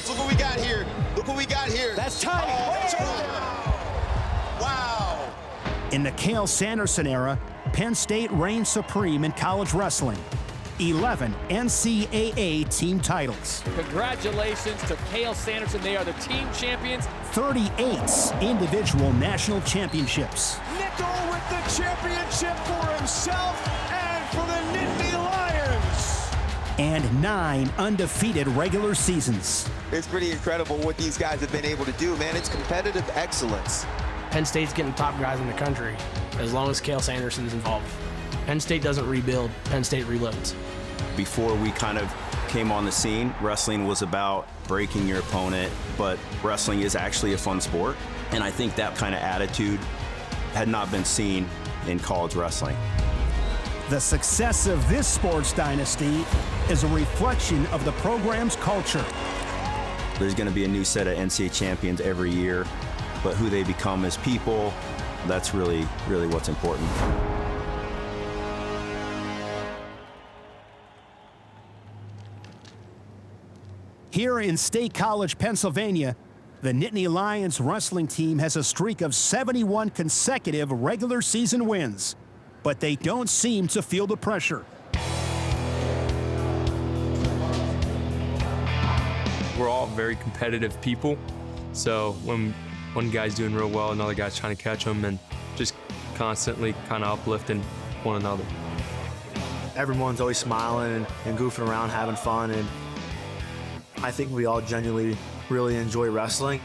Look what we got here. Look what we got here. That's tight. Oh, wow. In the Cael Sanderson era, Penn State reigned supreme in college wrestling. 11 NCAA team titles. Congratulations to Cael Sanderson. They are the team champions. 38 individual national championships. Nickel with the championship for himself and for the Nittany Lions. And 9 undefeated regular seasons. It's pretty incredible what these guys have been able to do, man. It's competitive excellence. Penn State's getting top guys in the country as long as Cael Sanderson's involved. Penn State doesn't rebuild, Penn State reloads. Before we kind of came on the scene, wrestling was about breaking your opponent, but wrestling is actually a fun sport. And I think that kind of attitude had not been seen in college wrestling. The success of this sports dynasty is a reflection of the program's culture. There's going to be a new set of NCAA champions every year, but who they become as people, that's really, really what's important. Here in State College, Pennsylvania, the Nittany Lions wrestling team has a streak of 71 consecutive regular season wins, but they don't seem to feel the pressure. We're all very competitive people, so when one guy's doing real well, another guy's trying to catch him, and just constantly kind of uplifting one another. Everyone's always smiling and goofing around, having fun, and I think we all genuinely really enjoy wrestling.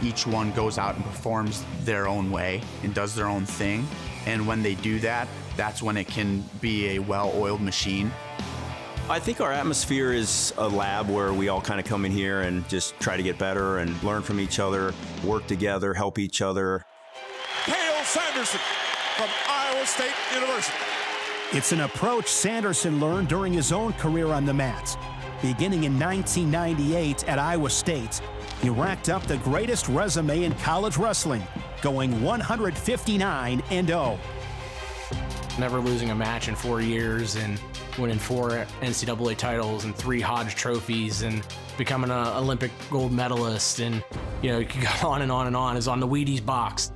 Each one goes out and performs their own way and does their own thing. And when they do that, that's when it can be a well-oiled machine. I think our atmosphere is a lab where we all kind of come in here and just try to get better and learn from each other, work together, help each other. Cael Sanderson from Iowa State University. It's an approach Sanderson learned during his own career on the mat. Beginning in 1998 at Iowa State, he racked up the greatest resume in college wrestling, going 159-0. Never losing a match in 4 years and winning 4 NCAA titles and 3 Hodge trophies and becoming an Olympic gold medalist, and you could go on and on and on. Is on the Wheaties box.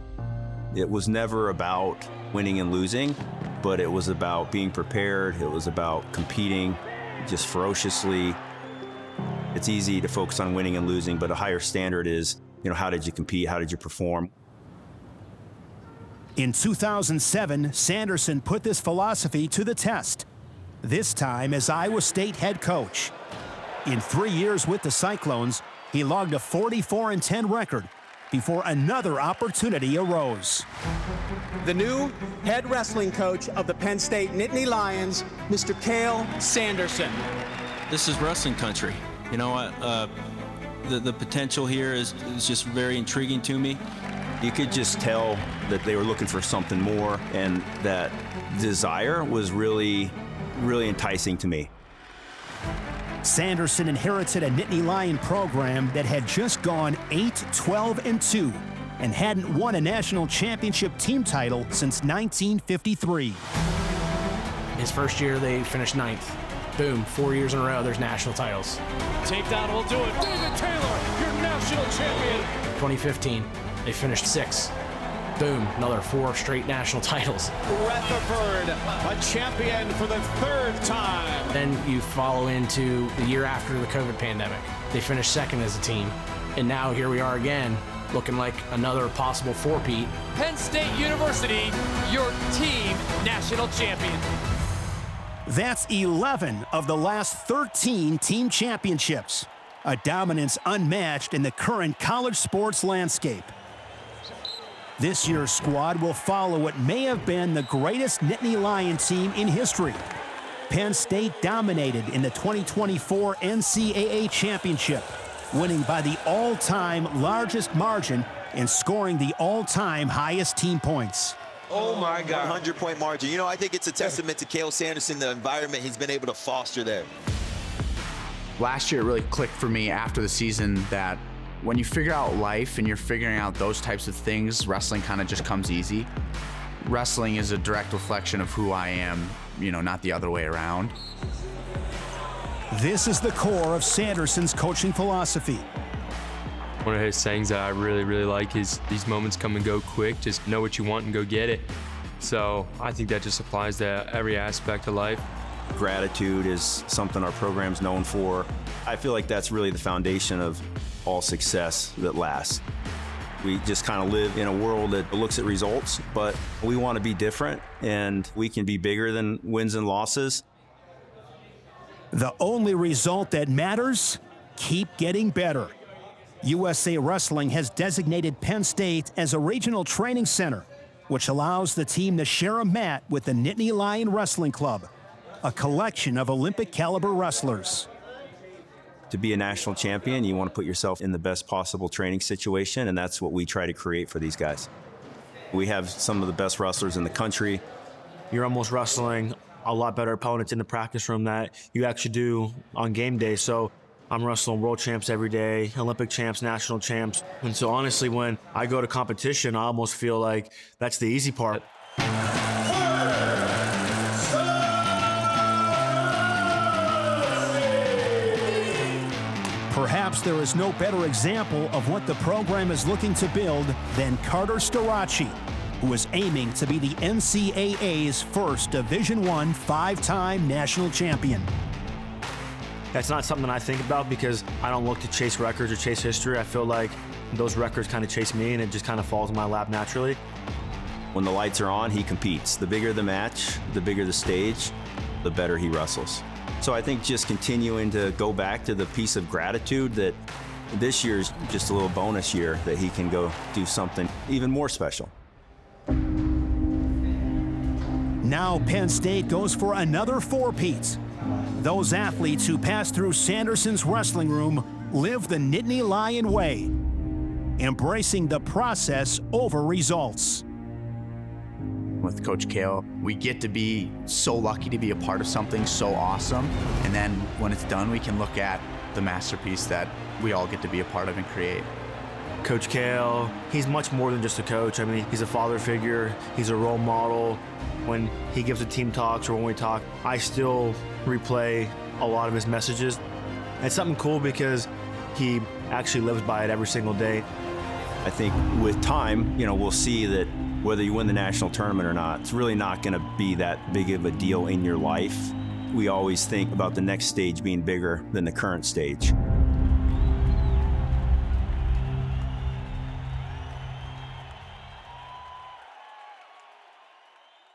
It was never about winning and losing, but it was about being prepared. It was about competing just ferociously. It's easy to focus on winning and losing, but a higher standard is, how did you compete? How did you perform? In 2007, Sanderson put this philosophy to the test, this time as Iowa State head coach. In 3 years with the Cyclones, he logged a 44-10 record before another opportunity arose. The new head wrestling coach of the Penn State Nittany Lions, Mr. Cael Sanderson. This is wrestling country. You know what? The potential here is just very intriguing to me. You could just tell that they were looking for something more, and that desire was really, really enticing to me. Sanderson inherited a Nittany Lion program that had just gone 8-12-2 and hadn't won a national championship team title since 1953. His first year, they finished 9th. Boom, 4 years in a row, there's national titles. Takedown will do it. David Taylor, your national champion. 2015, they finished 6th. Boom, another 4 straight national titles. Rutherford, a champion for the 3rd time. Then you follow into the year after the COVID pandemic. They finished 2nd as a team. And now here we are again, looking like another possible 4-peat. Penn State University, your team national champion. That's 11 of the last 13 team championships, a dominance unmatched in the current college sports landscape. This year's squad will follow what may have been the greatest Nittany Lion team in history. Penn State dominated in the 2024 NCAA championship, winning by the all-time largest margin and scoring the all-time highest team points. Oh my God. 100-point margin. I think it's a testament to Cael Sanderson, the environment he's been able to foster there. Last year, it really clicked for me after the season that when you figure out life and you're figuring out those types of things, wrestling kind of just comes easy. Wrestling is a direct reflection of who I am, not the other way around. This is the core of Sanderson's coaching philosophy. One of his sayings that I really like is these moments come and go quick. Just know what you want and go get it. So I think that just applies to every aspect of life. Gratitude is something our program's known for. I feel like that's really the foundation of all success that lasts. We just kind of live in a world that looks at results, but we want to be different, and we can be bigger than wins and losses. The only result that matters, keep getting better. USA Wrestling has designated Penn State as a regional training center, which allows the team to share a mat with the Nittany Lion Wrestling Club, a collection of Olympic caliber wrestlers. To be a national champion, you want to put yourself in the best possible training situation, and that's what we try to create for these guys. We have some of the best wrestlers in the country. You're almost wrestling a lot better opponents in the practice room that you actually do on game day. So I'm wrestling world champs every day, Olympic champs, national champs. And so honestly, when I go to competition, I almost feel like that's the easy part. Perhaps there is no better example of what the program is looking to build than Carter Starace, who is aiming to be the NCAA's first Division I five-time national champion. That's not something I think about because I don't look to chase records or chase history. I feel like those records kind of chase me and it just kind of falls in my lap naturally. When the lights are on, he competes. The bigger the match, the bigger the stage, the better he wrestles. So I think just continuing to go back to the piece of gratitude that this year's just a little bonus year that he can go do something even more special. Now Penn State goes for another four-peat. Those athletes who pass through Sanderson's wrestling room live the Nittany Lion way, embracing the process over results. With Coach Cael, we get to be so lucky to be a part of something so awesome. And then when it's done, we can look at the masterpiece that we all get to be a part of and create. Coach Cael, he's much more than just a coach. I mean, he's a father figure, he's a role model. When he gives the team talks or when we talk, I still replay a lot of his messages. It's something cool because he actually lives by it every single day. I think with time, we'll see that whether you win the national tournament or not, it's really not going to be that big of a deal in your life. We always think about the next stage being bigger than the current stage.